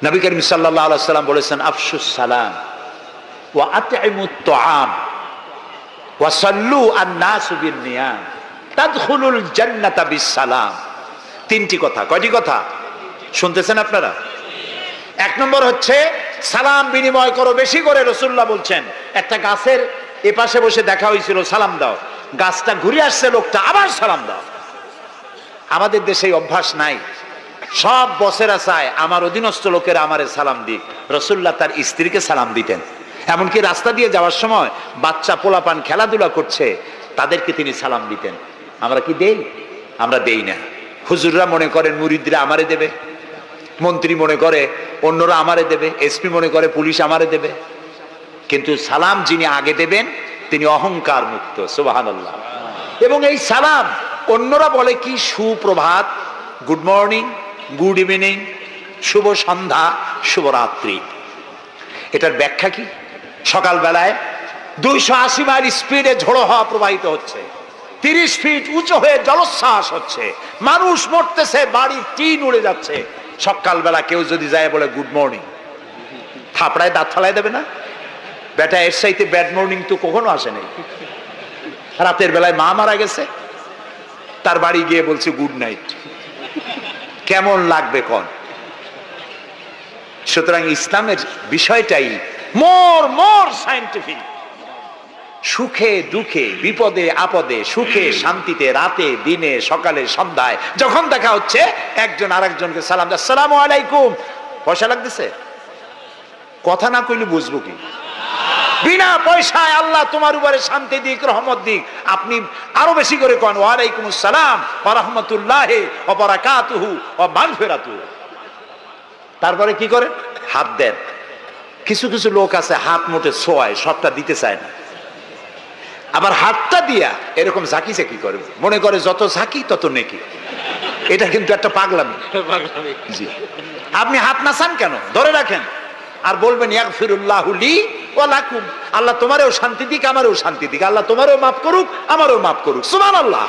নবী করিম সাল্লাল্লাহু আলাইহি ওয়াসাল্লাম বলেছেন, আফশুস সালাম ওয়া আতইমুত তুআম ওয়া সাল্লু আন-নাসু বিন-নিয়াম তাদখুলুল জান্নাতা বিস-সালাম। তিনটি কথা। কয়টি কথা শুনতেছেন আপনারা? এক নম্বর হচ্ছে সালাম বিনিময় করো বেশি করে। রাসূলুল্লাহ বলছেন, একটা গাছের এপাশে বসে দেখা হয়েছিল, সালাম দাও। গাছটা ঘুরে আসছে, লোকটা আবার সালাম দাও। আমাদের দেশে এই অভ্যাস নাই। সব বসেরা চায় আমার অধীনস্থ লোকেরা আমারে সালাম দিক। রাসূলুল্লাহ তার স্ত্রীকে সালাম দিতেন। এমনকি রাস্তা দিয়ে যাওয়ার সময় বাচ্চা পোলাপান খেলাধুলা করছে, তাদেরকে তিনি সালাম দিতেন। আমরা কি দেই? আমরা দেই না। হুজুররা মনে করেন মুরিদরা আমারে দেবে, মন্ত্রী মনে করে অন্যরা আমারে দেবে, এসপি মনে করে পুলিশ আমারে দেবে। কিন্তু সালাম যিনি আগে দেবেন তিনি অহংকার মুক্ত। সুবহানাল্লাহ। এবং এই সালাম অন্যরা বলে কি সুপ্রভাত, গুড মর্নিং, গুড ইভিনিং, শুভ সন্ধ্যা, শুভরাত্রি। এটার ব্যাখ্যা কি? সকালবেলায় 280 মাইল স্পিডে ঝোড়ো হাওয়া প্রবাহিত হচ্ছে, 30 ফিট উঁচু হয়ে জলোচ্ছ্বাস হচ্ছে, মানুষ মরতেছে, বাড়ির টিন উড়ে যাচ্ছে। সকালবেলা কেউ যদি যায় বলে গুড মর্নিং, থাপড়ায় দাঁত ফালাই দেবে না? বেটা, এর চাইতে ব্যাড মর্নিং তো কখনো আসে নাই। রাতের বেলায় মা মারা গেছে, তার বাড়ি গিয়ে বলছে গুড নাইট। কেমন লাগবে কোন? সুতরাং ইসলামের বিষয়টাই মোর সায়েন্টিফিক। সুখে দুঃখে, বিপদে আপদে, সুখে শান্তিতে, রাতে দিনে, সকালে সন্ধ্যায় যখন দেখা হচ্ছে, একজন আরেকজনকে সালাম দেয়, আসসালামু আলাইকুম। পয়সা লাগতেছে? কথা না কইলে বুঝবো কি? বিনা পয়সায় আল্লাহ তোমার উপরে শান্তি দিক, রহমত দিক। আপনি আরো বেশি করে কোন ওয়া আলাইকুমুস সালাম ওয়া রাহমাতুল্লাহি ওয়া বারাকাতুহু ওয়া মাগফিরাতুহু। তারপরে কি করে? হাত দেন। কিছু কিছু লোক আছে হাত মুঠে ছোঁয়ায়, সবটা দিতে চায় না। আবার হাতটা দিয়া এরকম ঝাঁকি ঝাঁকি করে, মনে করে যত ঝাঁকি তত নেকি। এটা কিন্তু একটা পাগলামি। জি, আপনি হাত নাচান কেন? ধরে রাখেন আর বলবেন ইয়াগফিরুল্লাহু লি ওয়া লাকুম। আল্লাহ তোমারও শান্তি দিক, আমারও শান্তি দিক। আল্লাহ তোমারও মাফ করুক, আমারও মাফ করুক। সুবহানাল্লাহ।